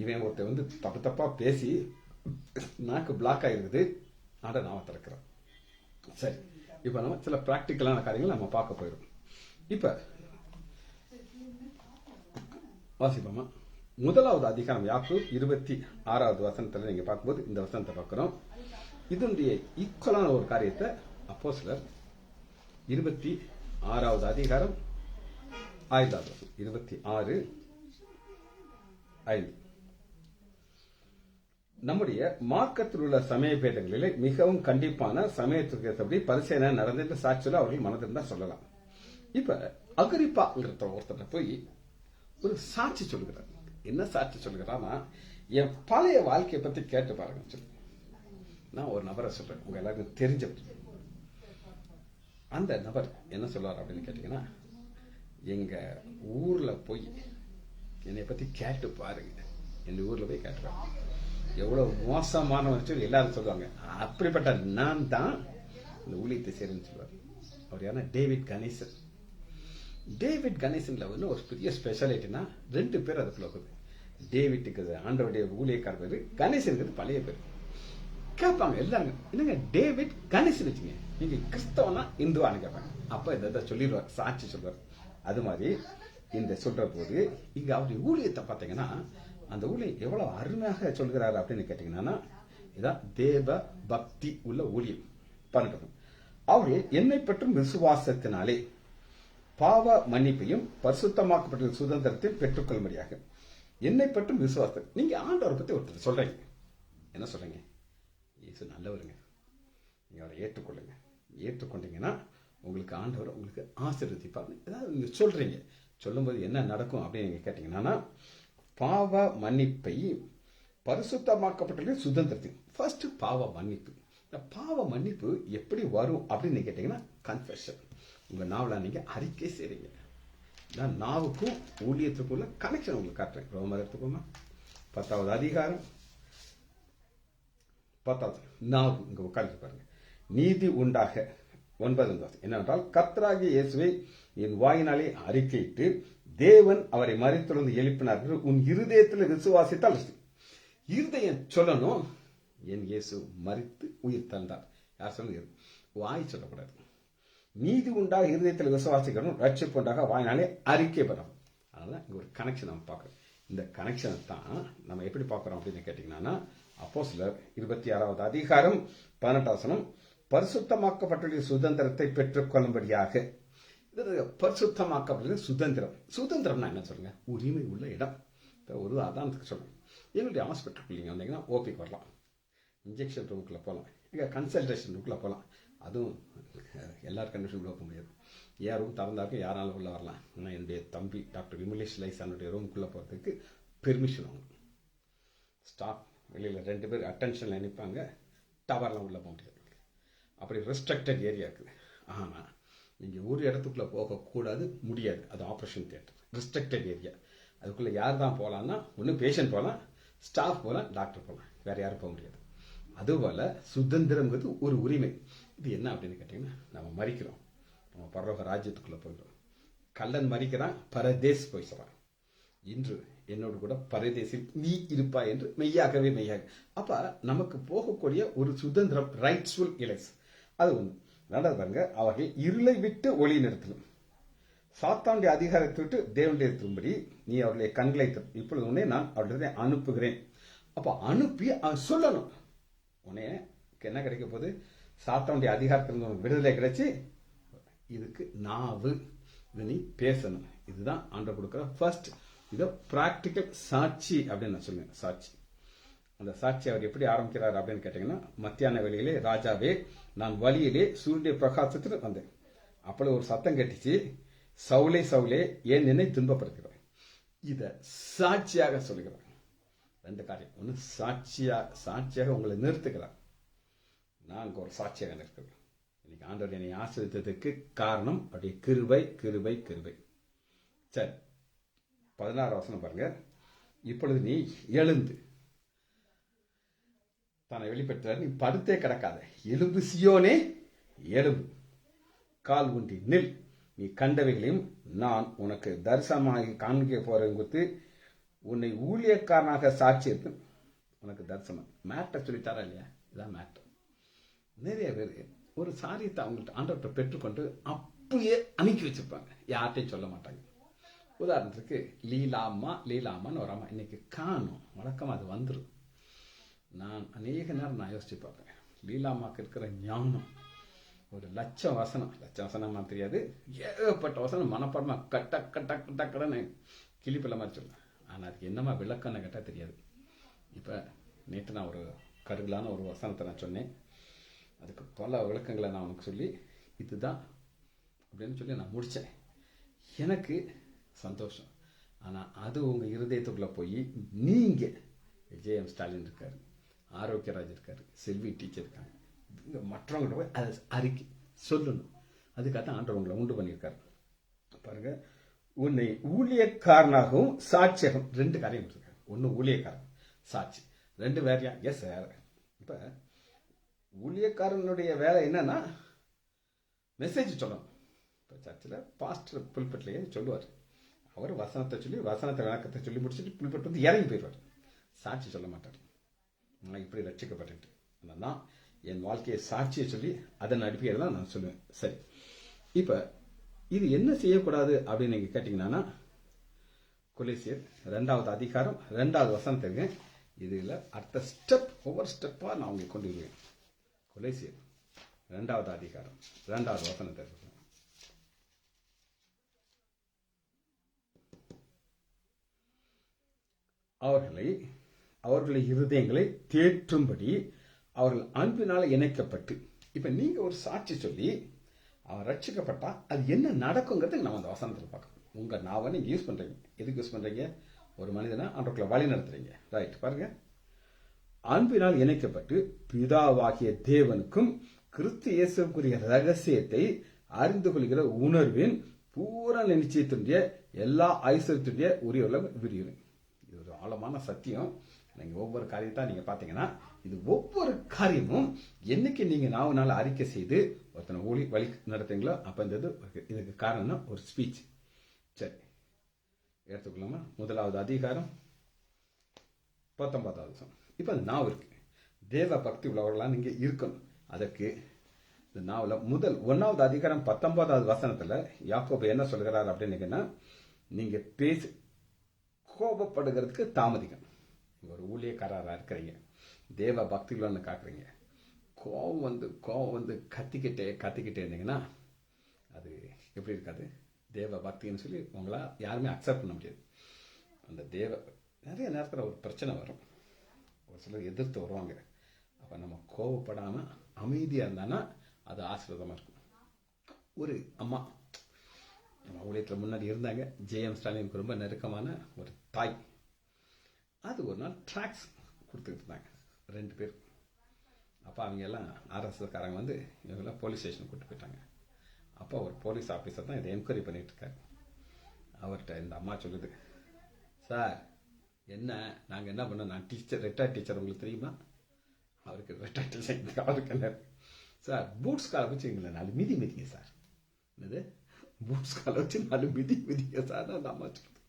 இவன் ஒருத்தர் தப்பா பேசி நாக்கு பிளாக் ஆகிருக்குது. ஆட நாவை திறக்கிறான். சரி, இப்ப நம்ம சில பிராக்டிக்கலான காரியங்கள் நம்ம பார்க்க போயிடும். இப்ப வாசிப்போமா? 1வது அதிகாரம் யாக்கோபு 26வது வசனத்துல நீங்க பார்க்கும்போது இந்த வசனத்தை பார்க்கிறோம். இதனுடைய ஈக்குவலான ஒரு காரியத்தை அப்போஸ்தலர் 26வது அதிகாரம் 5வது வசனம் 26:5 நம்முடைய மார்க்கத்தில் உள்ள சமய பேதங்களிலே மிகவும் கண்டிப்பான சமயத்துக்கு ஏற்றபடி பரிசீலனை நடந்துட்டு சாட்சியில் அவர்கள் மனதிருந்தா சொல்லலாம். இப்ப அகிரிப்பாங்கிற ஒருத்தர் போய் ஒரு சாட்சி சொல்லுகிறார். என்ன சாட்சி சொல்லுகிறான்னா, என் பழைய வாழ்க்கையை பத்தி கேட்டு பாருங்க சொல்லி. நான் ஒரு நபரை சொல்றேன், உங்க எல்லாருக்கும் தெரிஞ்சவர். அந்த நபர் என்ன சொல்லுவார் அப்படின்னு கேட்டீங்கன்னா, எங்க ஊர்ல போய் என்னை பத்தி கேட்டு பாருங்க, எங்க ஊர்ல போய் கேட்டுருவாங்க, எவ்வளவு மோசமானவன் சொல்லி எல்லாரும் சொல்லுவாங்க. அப்படிப்பட்ட நான் தான் இந்த ஊழியத்தை செய்யறேன்னு சொல்லுவார். அவர் யாருன்னா டேவிட் கணேசன். டேவிட் கணேசன்ல வந்து ஒரு பெரிய ஸ்பெஷாலிட்டினா 2 பேர் அதுக்குள்ள இருக்குது. டேவிட்டுக்கு ஆண்டவருடைய ஊழியக்கார பேரு, கணேசனுக்கு பழைய பேர். கேட்பாங்க எல்லாரும், என்னங்க டேவிட் கணேசன் வச்சுங்க, நீங்க கிறிஸ்தவனா இந்துவான்னு கேட்பாங்க. அப்ப இதை சொல்லிடுவார், சாட்சி சொல்வார். அது மாதிரி இந்த சொல்ற போது இங்க அவருடைய ஊழியத்தை பார்த்தீங்கன்னா, அந்த ஊழியம் எவ்வளவு அருமையாக சொல்கிறாரு அப்படின்னு கேட்டீங்கன்னா, இதான் தேவ பக்தி உள்ள ஊழியம். பாருங்க, அவர்கள் என்னை பற்றும் விசுவாசத்தினாலே பாவ மன்னிப்பையும் பரிசுத்தமாக்கப்பட்ட சுதந்திரத்தையும் பெற்றுக்கொள்ளும்படியாக. என்னை பற்றும் விசுவாசம். நீங்க ஆண்டவரை பத்தி ஒருத்தர் சொல்றீங்க, என்ன சொல்றீங்க? இயேசு நல்லவருங்க, நீங்க அவரை ஏற்றுக்கொள்ளுங்க. ஏற்றுக்கொண்டீங்கன்னா உங்களுக்கு ஆண்டவர் உங்களுக்கு ஆசீர்வதிப்பார். ஏதாவது நீங்க சொல்றீங்க, சொல்லும்போது என்ன நடக்கும் அப்படின்னு நீங்க கேட்டீங்கன்னா, பாவ மன்னிப்பை பரிசுத்தமாக்கப்பட்ட சுதந்திரத்தையும். ஃபர்ஸ்ட் பாவ மன்னிப்பு. இந்த பாவ மன்னிப்பு எப்படி வரும் அப்படின்னு கேட்டீங்கன்னா, கன்ஃபெஷன். உங்க நாவல நீங்க அறிக்கை செய்றீங்க. நான் நாவுக்கும் ஊழியத்துக்கும் உள்ள கனெக்ஷன் உங்களுக்கு காட்டுறேன். ரோமர் எடுத்துக்கோமா, 10வது அதிகாரம் 10வது நாவு. இங்க உட்கார்ந்து பாருங்க. நீதி உண்டாக 9வது என்னவென்றால், கர்த்தராகிய இயேசுவை என் வாயினாலே அறிக்கையிட்டு தேவன் அவரை மரித்திலிருந்து எழுப்பினார் என்று உன் இருதயத்தில் விசுவாசித்தால். இருதயம் சொல்லணும், என் இயேசு மரித்து உயிர் தந்தார். யார் சொல்லுங்க? வாய் சொல்லக்கூடாது. நீதி உண்டாக இருதயத்தில் விசுவாசிக்கணும், ரட்சிப்பு உண்டாக வாயினாலே அறிக்கை பெறணும். அதனால இங்க ஒரு கனெக்ஷன் நம்ம பார்க்கறோம். இந்த கனெக்ஷனை தான் நம்ம எப்படி பார்க்கறோம் அப்படின்னு கேட்டீங்கன்னா, அப்போஸ்தலர் 26வது அதிகாரம் 18வது வசனம், பரிசுத்தமாக்கப்பட்ட சுதந்திரத்தை பெற்றுக் கொள்ளும்படியாக. பரிசுத்தமாக்கப்பட்ட சுதந்திரம். சுதந்திரம்னா என்ன சொல்லுங்க? உரிமை உள்ள இடம். ஒரு உதாரணத்துக்கு சொல்றேன், எங்களுடைய ஹாஸ்பிட்டலுக்கு நீங்க வந்தீங்கன்னா ஓபிக்கு வரலாம், இன்ஜெக்ஷன் ரூமுக்குள்ள போகலாம், எங்க கன்சல்டேஷன் ரூமுக்குள்ள போகலாம். அதுவும் எல்லாரும் கண்டிஷன் போக முடியாது. என் ரூம் திறந்தாக்கும் யாராலும் உள்ள வரலாம். ஆனால் என்னுடைய தம்பி டாக்டர் விமலேஷ் லைசானுடைய ரூமுக்குள்ள போகிறதுக்கு பெர்மிஷன் வாங்கணும். ஸ்டாஃப் வெளியில் 2 பேர் அட்டென்ஷனில் நிற்பாங்க, டவர்லாம் உள்ள போக முடியாது. அப்படி ரெஸ்ட்ரிக்டட் ஏரியா இருக்குது. ஆனால் நீங்கள் ஒரு இடத்துக்குள்ளே போகக்கூடாது, முடியாது. அது ஆப்ரேஷன் தியேட்டர், ரெஸ்ட்ரிக்டட் ஏரியா. அதுக்குள்ளே யார் தான் போகலான்னா, ஒன்று பேஷண்ட் போகலாம், ஸ்டாஃப் போகலாம், டாக்டர் போகலாம், வேறு யாரும் போக முடியாது. அதுபோல் சுதந்திரங்கிறது ஒரு உரிமை. இது என்ன அப்படின்னு கேட்டிங்கன்னா, நம்ம மறிக்கிறோம், நம்ம பரலோக ராஜ்யத்துக்குள்ளே போயிடும். கள்ளன் மறிக்கிறான், பரதேஸ் போய் சொல்கிறான், இன்று என்னோடு கூட பரதேசில் நீ இருப்பா என்று மெய்யாகவே மெய்யாக. அப்போ நமக்கு போகக்கூடிய ஒரு சுதந்திரம், ரைட்ஸ்ஃபுல் இலைஸ். அது ஒன்று. ரெண்டாவது பாருங்க, அவர்கள் இருளை விட்டு ஒளி நிறுத்தணும், சாத்தானுடைய அதிகாரத்தை விட்டு தேவனுடைய திரும்படி நீ அவருடைய கண்களை இப்பொழுது உடனே நான் அவருடைய அனுப்புகிறேன். அப்போ அனுப்பி அவன் சொல்லணும், உடனே என்ன கிடைக்க போகுது? சாத்தானுடைய அதிகாரத்திலிருந்து உனக்கு விடுதலை கிடைச்சி, இதுக்கு நாவு, இது நீ பேசணும். இதுதான் ஆண்டவர் கொடுக்குற ஃபர்ஸ்ட். இதை பிராக்டிக்கல் சாட்சி அப்படின்னு நான் சொல்லுவேன். சாட்சி, அந்த சாட்சி அவர் எப்படி ஆரம்பிக்கிறார் அப்படின்னு கேட்டீங்கன்னா, மத்தியான வேளையிலே ராஜாவே, நான் வழியிலே சூரிய பிரகாசத்தில் வந்தேன், அப்பொழுது ஒரு சத்தம் கேட்டுச்சு, சவுலே சவுலே ஏன் என்னை துன்பப்படுத்துகிறார். இதை சாட்சியாக சொல்லுகிறார். 2 காரியம். ஒன்று, சாட்சியாக உங்களை நிறுத்துகிறார். நான் ஒரு சாட்சியாக நிற்கிறேன். இன்னைக்கு ஆண்டவர் என்னை ஆசீர்வதித்ததுக்கு காரணம் அவருடைய கிருபை, கிருபை, கிருபை. சரி, 16வது வசனம் பாருங்க. இப்பொழுது நீ எழுந்து தன்னை வெளிப்படுத்துவார், நீ படுத்தே கிடக்காத, எலும்பு சியோனே எழும்பு, கால் ஊன்றி நில், நீ கண்டவைகளையும் நான் உனக்கு தரிசனமாக காண்பிக்க போறேன் கொடுத்து உன்னை ஊழியக்காரனாக சாட்சி இருக்கு. உனக்கு தரிசனம் மேட்டர் சொல்லித்தாரா இல்லையா? இதான் மேட்டர். நிறைய பேர் ஒரு சாரியத்தை அவங்கள்ட்ட ஆண்டவர்கிட்ட பெற்றுக்கொண்டு அப்படியே அமுக்கி வச்சிருப்பாங்க, யார்கிட்டையும் சொல்ல மாட்டாங்க. உதாரணத்துக்கு லீலாமான்னு ஒரு அம்மா இன்னைக்கு காணும், வழக்கமாக அது வந்துடும். நான் அநேக நேரம் யோசிச்சு பார்ப்பேன், லீலாமாக்கு இருக்கிற ஞானம் ஒரு லட்சம் வசனம் தெரியாது, ஏகப்பட்ட வசனம் மனப்பாடமா கட்டன்னு கிளிப்பிள்ள மாதிரி சொல்லுவேன். ஆனால் அதுக்கு என்னமா விளக்கம்னு கேட்டால் தெரியாது. இப்போ நேற்று நான் ஒரு கருகலான ஒரு வசனத்தை நான் சொன்னேன், அதுக்கு பல விளக்கங்களை நான் உனக்கு சொல்லி இதுதான் அப்படின்னு சொல்லி நான் முடித்தேன். எனக்கு சந்தோஷம். ஆனால் அது உங்கள் இருதயத்துக்குள்ளே போய் நீங்கள், விஜயம் ஸ்டாலின் இருக்காரு, ஆரோக்கியராஜ் இருக்காரு, செல்வி டீச்சர் இருக்காங்க. இங்க மற்றவங்கள்ட்ட போய் அதை அறிக்கை சொல்லணும். அதுக்காக தான் ஆண்டவர் உங்களை உண்டு பண்ணியிருக்காரு. பாருங்க, உன்னை ஊழியக்காரனாகவும் சாட்சியகம் 2 காரியம் கொடுத்துருக்காரு. ஒன்று ஊழியக்காரன், சாட்சி. 2 வேறையா? Yes sir. இப்போ ஊழியக்காரனுடைய வேலை என்னன்னா மெசேஜ் சொல்லணும். இப்போ சர்ச்சில் பாஸ்டர் புல்பெட்லேயே சொல்லுவார். அவர் வசனத்தை சொல்லி வசனத்தை விளக்கத்தை சொல்லி முடிச்சுட்டு புல்பெட் வந்து இறங்கி போயிடுவார். சாட்சி சொல்ல மாட்டார். நான் இப்படி ரட்சிக்கப்பட்டு நான் என் வாழ்க்கையை சாட்சியை சொல்லி அதன் அடிப்படையில் தான் நான் சொல்லுவேன். சரி, இப்போ இது என்ன செய்யக்கூடாது அப்படின்னு நீங்கள் கேட்டிங்கன்னா, கொலேசியர் 2வது அதிகாரம் 2வது வசனத்தை இருக்கேன். இதில் அடுத்த ஸ்டெப் ஒவ்வொரு ஸ்டெப்பாக நான் உங்களுக்கு கொண்டு வருவேன். கொலேசியர் 2வது அதிகாரம் 2வது வசனத்தை இருக்கு. அவர்களை இருதயங்களை தேற்றும்படி அவர்கள் அன்பினால் இணைக்கப்பட்டு. இப்ப நீங்க ஒரு சாட்சி சொல்லி அவன் ரட்சிக்கப்பட்டா அது என்ன நடக்குங்கிறதுக்கு நம்ம அந்த வசனத்தில் பார்க்கணும். உங்க நாவை நீங்க யூஸ் பண்றீங்க. எதுக்கு யூஸ் பண்றீங்க? ஒரு மனிதனை அவர்களை வழி நடத்துறீங்க. ரைட், பாருங்க. அன்பினால் இணைக்கப்பட்டு பிதாவாகிய தேவனுக்கும் கிறிஸ்து இயேசுக்குரிய ரகசியத்தை அறிந்து கொள்கிற உணர்வின் பூரண நிச்சயத்தினுடைய எல்லா ஐஸ்வர்யத்துடைய உரியவுள்ள விரியும். இது ஒரு ஆழமான சத்தியம். நீங்க ஒவ்வொரு காரியத்தை நீங்க பாத்தீங்கன்னா, இது ஒவ்வொரு காரியமும் என்னைக்கு நீங்க நாவனால அறிக்கை செய்து ஒருத்தனை வழி நடத்துறீங்களோ அப்ப இந்த இதுக்கு காரணம் ஒரு ஸ்பீச். சரி, எடுத்துக்கலாமா? 1வது அதிகாரம் 19வது வசனம். இப்ப அந்த நாவ் இருக்கு. தேவ பக்தி உள்ளவர்களா நீங்க இருக்கணும். அதற்கு இந்த நாவல 1வது அதிகாரம் 19வது வசனத்துல யாக்கோபு என்ன சொல்கிறார் அப்படின்னு, நீங்க பேசி கோபப்படுகிறதுக்கு தாமதிக்கணும். ஒரு ஊழியக்காரராக இருக்கிறீங்க, தேவ பக்திகளோன்னு காக்குறீங்க, கோபம் வந்து கத்திக்கிட்டே இருந்தீங்கன்னா அது எப்படி இருக்காது? தேவ பக்தின்னு சொல்லி உங்களா யாருமே அக்செப்ட் பண்ண முடியாது. அந்த நிறைய நேரத்தில் ஒரு பிரச்சனை வரும், ஒரு சிலர் எதிர்த்து வருவாங்க. அப்போ நம்ம கோபப்படாமல் அமைதியாக இருந்தானா அது ஆசீர்வாதமாக இருக்கும். ஒரு அம்மா நம்ம ஊழியத்தில் முன்னாடி இருந்தாங்க, ஜே.எம். ஸ்டாலினுக்கு ரொம்ப நெருக்கமான ஒரு தாய். அது ஒரு நாள் ட்ராக்ஸ் கொடுத்துக்கிட்டு இருந்தாங்க 2 பேர். அப்போ அவங்க எல்லாம் ஆர்எஸ்எஸ்காரங்க வந்து இவங்கெல்லாம் போலீஸ் ஸ்டேஷன் கூப்பிட்டு போயிட்டாங்க. அப்போ ஒரு போலீஸ் ஆஃபீஸர் தான் இதை என்கொயரி பண்ணிட்டு இருக்காரு. அவர்கிட்ட இந்த அம்மா சொல்லுது, சார் நாங்கள் என்ன பண்ணோம், நான் ரிட்டையர்ட் டீச்சர் உங்களுக்கு தெரியுமா? அவருக்கு ரிட்டையர்ட் டீச்சர் அவருக்கு என்ன சார், பூட்ஸ் காலை வச்சு எங்களை 4 மிதி மிதிங்க சார். என்னது பூட்ஸ் காலை வச்சு 4 மிதிங்க சார்? அந்த அம்மா சொல்லுது.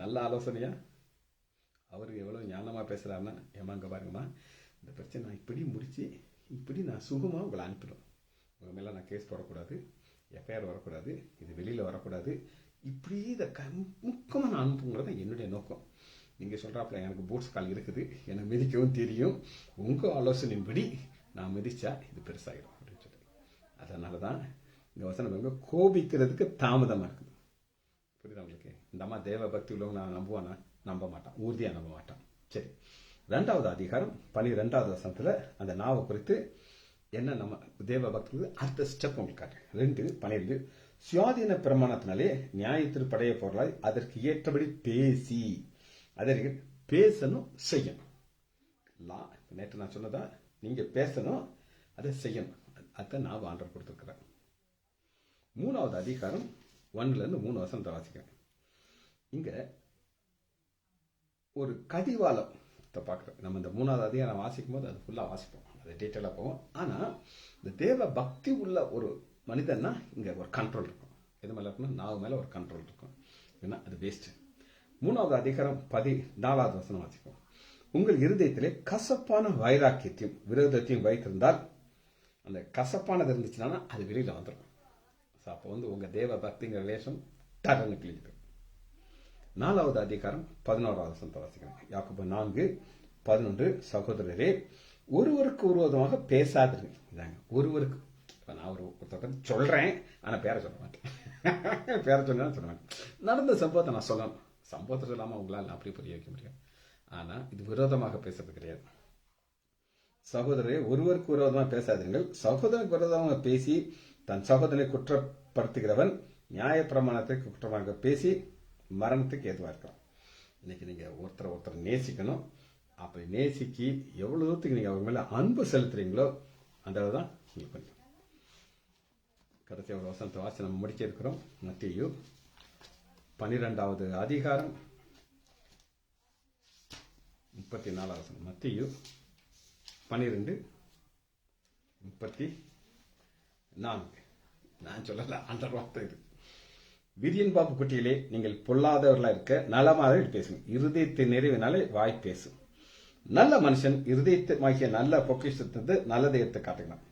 நல்ல ஆலோசனையா? அவருக்கு எவ்வளோ ஞானமாக பேசுகிறாருன்னா, ஏமாங்க பாருங்கம்மா, இந்த பிரச்சனை நான் இப்படி முடித்து இப்படி நான் சுகமாக உங்களை அனுப்பிடும். உங்கள் மேலே நான் கேஸ் போடக்கூடாது, எஃப்ஐஆர் வரக்கூடாது, இது வெளியில் வரக்கூடாது, இப்படி இதை முக்கமாக நான் அனுப்புங்கிறது என்னுடைய நோக்கம். நீங்கள் சொல்கிறாப்புல எனக்கு பூட்ஸ் கால் இருக்குது, எனக்கு மிதிக்கவும் தெரியும், உங்கள் ஆலோசனையின்படி நான் மிதிச்சா இது பெருசாகிடும் அப்படின்னு சொல்லி. அதனால தான் இந்த வசனம் கோபிக்கிறதுக்கு தாமதமாக இருக்குது. புரியுதா உங்களுக்கு? இந்த அம்மா தேவ பக்தி உள்ளவங்க நான் நம்புவானா? நம்ப மாட்டான், ஊர்தியாக நம்ப மாட்டான். சரி, 2வது அதிகாரம் 12வது வசனத்தில் அந்த நாவை குறித்து என்ன நம்ம தேவ பக்தி அடுத்த ஸ்டெப் உங்களுக்கு 2:12 சுயாதீன பிரமாணத்தினாலே நியாயத்தில் படைய பொருளாய் அதற்கு ஏற்றபடி பேசி அதற்கு பேசணும், செய்யணும். நேற்று நான் சொன்னதா, நீங்க பேசணும், அதை செய்யணும். அதை நான் ஆண்டவர் கொடுத்துருக்கிறேன். 3வது அதிகாரம் 1-3 வசனத்தை வாசிக்கிறேன். இங்க ஒரு கதிவாளத்தை பார்க்குறோம். நம்ம இந்த 3வது அதிகாரம் வாசிக்கும் போது அது ஃபுல்லாக வாசிப்போம், அது டீட்டெயிலாக போவோம். ஆனால் இந்த தேவ பக்தி உள்ள ஒரு மனிதன்னா இங்கே ஒரு கண்ட்ரோல் இருக்கும். எது மேலே இருக்குன்னா நாவு மேலே ஒரு கண்ட்ரோல் இருக்கும். ஏன்னா அது வேஸ்ட். 3வது அதிகாரம் 14வது வசனம் வாசிப்போம். உங்கள் இருதயத்திலே கசப்பான வைராக்கியத்தையும் விரோதத்தையும் வைத்திருந்தால், அந்த கசப்பானது இருந்துச்சுன்னா அது வெளியில் வந்துடும். அப்போ உங்கள் தேவ பக்திங்கிற ரிலேஷன் டர்னு கிழிக்கும். 4வது அதிகாரம் 11வது வசனத்தை வாசிக்கிறேன். யாக்கோபு 4:11 சகோதரரே, ஒருவருக்கு விரோதமாக பேசாதீர்கள். இதாங்க ஒருவருக்கு. இப்போ நான் ஒருத்தர் சொல்றேன், ஆனால் பேரை சொல்ல மாட்டேன். பேரை சொல்ல மாட்டேன். நடந்த சம்பவத்தை நான் சொல்லணும். சம்பவத்தை சொல்லாமல் உங்களால் அப்படி புரிய வைக்க முடியும். ஆனால் இது விரோதமாக பேசுறது கிடையாது. சகோதரரே, ஒருவருக்கு விரோதமாக பேசாதீர்கள். சகோதரனுக்கு விரோதமாக பேசி தன் சகோதரனை குற்றப்படுத்துகிறவன் நியாயப்பிரமாணத்தை குற்றமாக பேசி மரணத்துக்கு ஏதுவாக இருக்கலாம். இன்னைக்கு நீங்க ஒருத்தரை நேசிக்கணும், அப்படி நேசிக்கு எவ்வளவு தூரத்துக்கு நீங்க அவங்க மேல அன்பு செலுத்துறீங்களோ அந்த அளவுதான் உங்களுக்கு கொஞ்சம். கடைசி ஒரு வசனத்தை வாசி நம்ம முடிக்க இருக்கிறோம். மத்தேயு 12வது அதிகாரம் 34 வசனம். மத்தேயு 12:34. நான் சொல்லல, அந்த வார்த்தை இது. விதியின் பாப்பு குட்டியிலே நீங்கள் பொல்லாதவர்களா இருக்க நலமாக பேசுங்க. இருதயத்தின் நிறைவினாலே வாய் பேசும். நல்ல மனுஷன் இருதயமாகிய நல்ல பொக்கிஷத்திலிருந்து நல்லதை எடுத்து காட்டுகிறான்.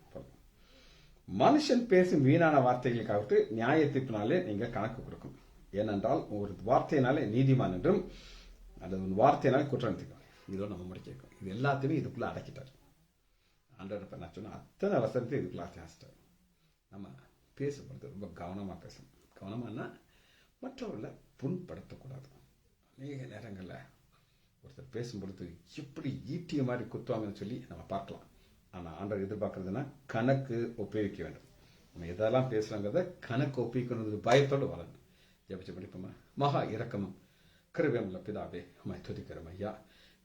மனுஷன் பேசும் வீணான வார்த்தைகளுக்காக நியாய தீர்ப்பினாலே நீங்க கணக்கு கொடுக்கணும். ஏனென்றால் ஒரு வார்த்தையினாலே நீதிமான் என்றும் அல்லது ஒரு வார்த்தையினாலே குற்றம் தீர்க்கும். இதோட நம்ம முடிக்க இது எல்லாத்தையுமே இதுக்குள்ள அடக்கிட்டார் ஆண்டவர். நான் சொன்ன அத்தனை அவசரத்தையும் இதுக்குள்ள அடைச்சிட்டார். நம்ம பேசும்பொழுது ரொம்ப கவனமா பேசணும். கவனமானா மற்றவர்களை புண்படுத்தக்கூடாது. அநேக நேரங்களில் ஒருத்தர் பேசும்பொழுது எப்படி ஈட்டிய மாதிரி குத்துவாங்கன்னு சொல்லி நம்ம பார்க்கலாம். ஆனால் ஆண்டவர் எதிர்பார்க்கறதுன்னா கணக்கு ஒப்புவிக்க வேண்டும். நம்ம எதெல்லாம் பேசுறாங்கிறத கணக்கு ஒப்புவிக்கணும் பயத்தோடு வரணும். ஜெபிச்சு படிப்போமா? மகா இரக்கமும் கிருபையுள்ள பிதாவே, உம்மை துதிக்கிறோம் ஐயா.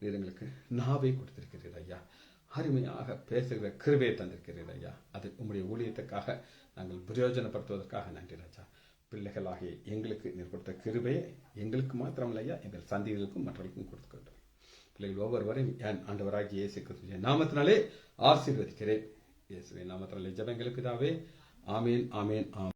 நீர் எங்களுக்கு நாவை கொடுத்திருக்கிறீர் ஐயா. அருமையாக பேசுகிற கிருபையை தந்திருக்கிறீர் ஐயா. அது உங்களுடைய ஊழியத்துக்காக நாங்கள் பிரயோஜனப்படுத்துவதற்காக நன்றி ராஜா. பிள்ளைகளாகிய எங்களுக்கு நீர் கொடுத்த கிருபையை எங்களுக்கு மாத்திரமல்ல ஐயா, எங்கள் சந்ததிகளுக்கும் மற்றவர்களுக்கும் கொடுத்துக்கொண்டோம். பிள்ளைகள் ஒவ்வொருவரையும் என் ஆண்டவராகிய இயேசு கிறிஸ்துவின் நாமத்தினாலே ஆசீர்வதிக்கிறேன். இயேசுவின் நாமத்தினாலே ஜெபங்களுக்கு பிதாவே. ஆமேன், ஆமேன், ஆமேன்.